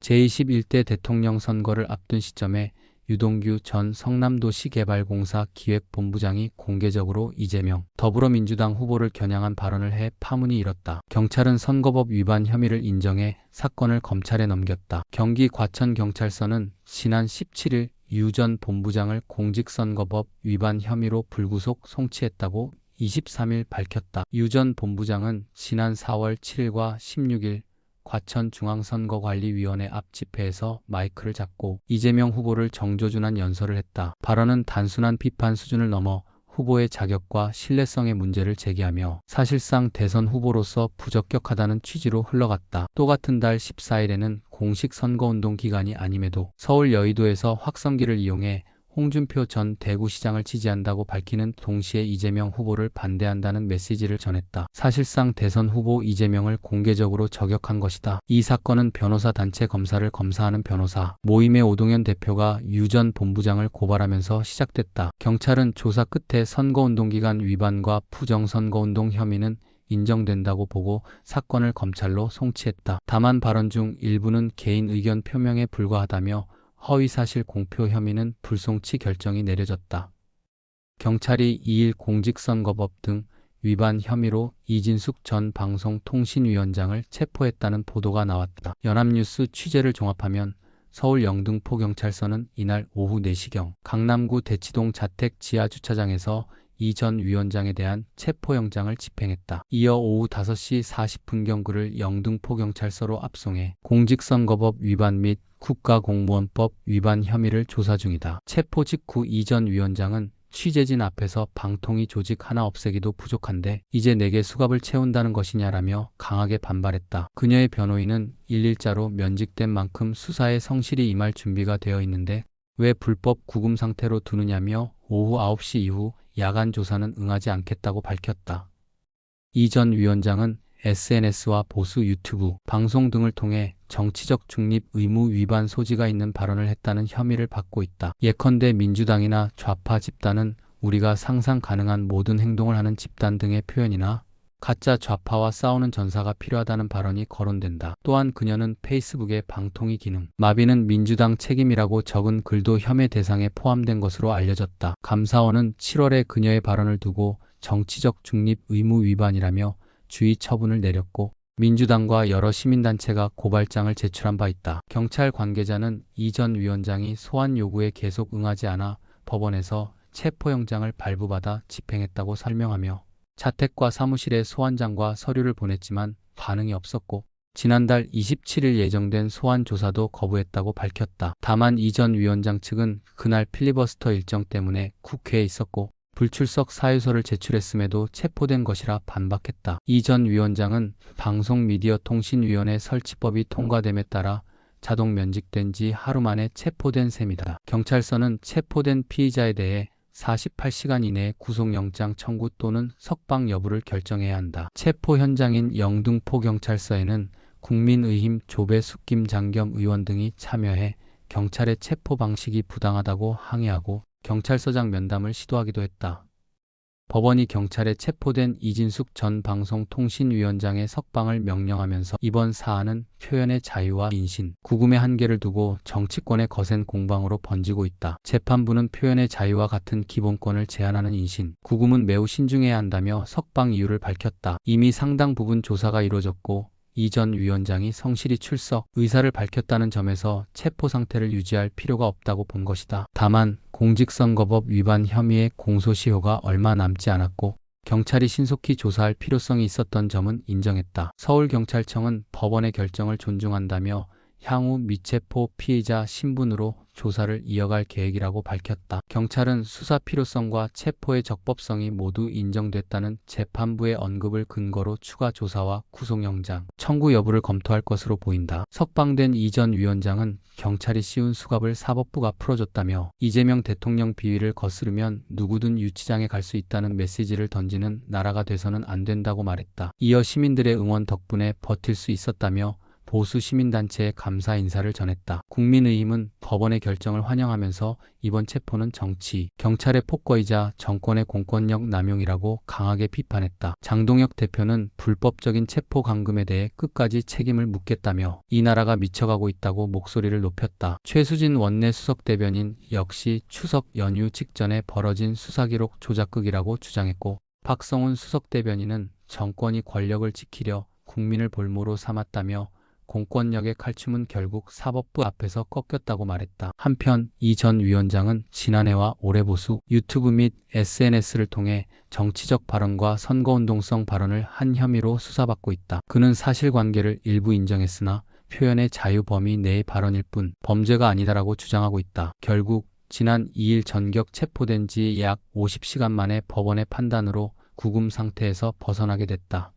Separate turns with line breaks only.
제21대 대통령 선거를 앞둔 시점에 유동규 전 성남도시개발공사 기획본부장이 공개적으로 이재명 더불어민주당 후보를 겨냥한 발언을 해 파문이 일었다. 경찰은 선거법 위반 혐의를 인정해 사건을 검찰에 넘겼다. 경기 과천경찰서는 지난 17일 유 전 본부장을 공직선거법 위반 혐의로 불구속 송치했다고 23일 밝혔다. 유 전 본부장은 지난 4월 7일과 16일 과천중앙선거관리위원회 앞 집회에서 마이크를 잡고 이재명 후보를 정조준한 연설을 했다. 발언은 단순한 비판 수준을 넘어 후보의 자격과 신뢰성의 문제를 제기하며 사실상 대선 후보로서 부적격하다는 취지로 흘러갔다. 또 같은 달 14일에는 공식 선거운동 기간이 아님에도 서울 여의도에서 확성기를 이용해 홍준표 전 대구시장을 지지한다고 밝히는 동시에 이재명 후보를 반대한다는 메시지를 전했다. 사실상 대선 후보 이재명을 공개적으로 저격한 것이다. 이 사건은 변호사 단체 검사를 검사하는 변호사 모임의 오동연 대표가 유 전 본부장을 고발하면서 시작됐다. 경찰은 조사 끝에 선거운동 기간 위반과 부정선거운동 혐의는 인정된다고 보고 사건을 검찰로 송치했다. 다만 발언 중 일부는 개인 의견 표명에 불과하다며 허위사실 공표 혐의는 불송치 결정이 내려졌다. 경찰이 2일 공직선거법 등 위반 혐의로 이진숙 전 방송통신위원장을 체포했다는 보도가 나왔다. 연합뉴스 취재를 종합하면 서울 영등포경찰서는 이날 오후 4시경 강남구 대치동 자택 지하주차장에서 이 전 위원장에 대한 체포영장을 집행했다. 이어 오후 5시 40분경 그를 영등포경찰서로 압송해 공직선거법 위반 및 국가공무원법 위반 혐의를 조사 중이다. 체포 직후 이 전 위원장은 취재진 앞에서 방통위 조직 하나 없애기도 부족한데 이제 내게 수갑을 채운다는 것이냐라며 강하게 반발했다. 그녀의 변호인은 일일자로 면직된 만큼 수사에 성실히 임할 준비가 되어 있는데 왜 불법 구금 상태로 두느냐며 오후 9시 이후 야간 조사는 응하지 않겠다고 밝혔다. 이 전 위원장은 SNS와 보수 유튜브, 방송 등을 통해 정치적 중립 의무 위반 소지가 있는 발언을 했다는 혐의를 받고 있다. 예컨대 민주당이나 좌파 집단은 우리가 상상 가능한 모든 행동을 하는 집단 등의 표현이나 가짜 좌파와 싸우는 전사가 필요하다는 발언이 거론된다. 또한 그녀는 페이스북의 방통위 기능, 마비는 민주당 책임이라고 적은 글도 혐의 대상에 포함된 것으로 알려졌다. 감사원은 7월에 그녀의 발언을 두고 정치적 중립 의무 위반이라며 주의 처분을 내렸고 민주당과 여러 시민단체가 고발장을 제출한 바 있다. 경찰 관계자는 이 전 위원장이 소환 요구에 계속 응하지 않아 법원에서 체포영장을 발부받아 집행했다고 설명하며 자택과 사무실에 소환장과 서류를 보냈지만 반응이 없었고 지난달 27일 예정된 소환 조사도 거부했다고 밝혔다. 다만 이 전 위원장 측은 그날 필리버스터 일정 때문에 국회에 있었고 불출석 사유서를 제출했음에도 체포된 것이라 반박했다. 이 전 위원장은 방송미디어통신위원회 설치법이 통과됨에 따라 자동 면직된 지 하루 만에 체포된 셈이다. 경찰서는 체포된 피의자에 대해 48시간 이내에 구속영장 청구 또는 석방 여부를 결정해야 한다. 체포 현장인 영등포경찰서에는 국민의힘 조배숙 김장겸 의원 등이 참여해 경찰의 체포 방식이 부당하다고 항의하고 경찰서장 면담을 시도하기도 했다. 법원이 경찰에 체포된 이진숙 전 방송통신위원장의 석방을 명령하면서 이번 사안은 표현의 자유와 인신, 구금의 한계를 두고 정치권의 거센 공방으로 번지고 있다. 재판부는 표현의 자유와 같은 기본권을 제한하는 인신, 구금은 매우 신중해야 한다며 석방 이유를 밝혔다. 이미 상당 부분 조사가 이루어졌고 이 전 위원장이 성실히 출석, 의사를 밝혔다는 점에서 체포 상태를 유지할 필요가 없다고 본 것이다. 다만 공직선거법 위반 혐의의 공소시효가 얼마 남지 않았고 경찰이 신속히 조사할 필요성이 있었던 점은 인정했다. 서울경찰청은 법원의 결정을 존중한다며 향후 미체포 피의자 신분으로 조사를 이어갈 계획이라고 밝혔다. 경찰은 수사 필요성과 체포의 적법성이 모두 인정됐다는 재판부의 언급을 근거로 추가 조사와 구속영장 청구 여부를 검토할 것으로 보인다. 석방된 이 전 위원장은 경찰이 씌운 수갑을 사법부가 풀어줬다며 이재명 대통령 비위를 거스르면 누구든 유치장에 갈 수 있다는 메시지를 던지는 나라가 돼서는 안 된다고 말했다. 이어 시민들의 응원 덕분에 버틸 수 있었다며 보수 시민단체에 감사 인사를 전했다. 국민의힘은 법원의 결정을 환영하면서 이번 체포는 정치, 경찰의 폭거이자 정권의 공권력 남용이라고 강하게 비판했다. 장동혁 대표는 불법적인 체포 감금에 대해 끝까지 책임을 묻겠다며 이 나라가 미쳐가고 있다고 목소리를 높였다. 최수진 원내 수석대변인 역시 추석 연휴 직전에 벌어진 수사기록 조작극이라고 주장했고, 박성훈 수석대변인은 정권이 권력을 지키려 국민을 볼모로 삼았다며 공권력의 칼춤은 결국 사법부 앞에서 꺾였다고 말했다. 한편 이 전 위원장은 지난해와 올해 보수, 유튜브 및 SNS를 통해 정치적 발언과 선거운동성 발언을 한 혐의로 수사받고 있다. 그는 사실관계를 일부 인정했으나 표현의 자유 범위 내의 발언일 뿐 범죄가 아니다라고 주장하고 있다. 결국 지난 2일 전격 체포된 지 약 50시간 만에 법원의 판단으로 구금 상태에서 벗어나게 됐다.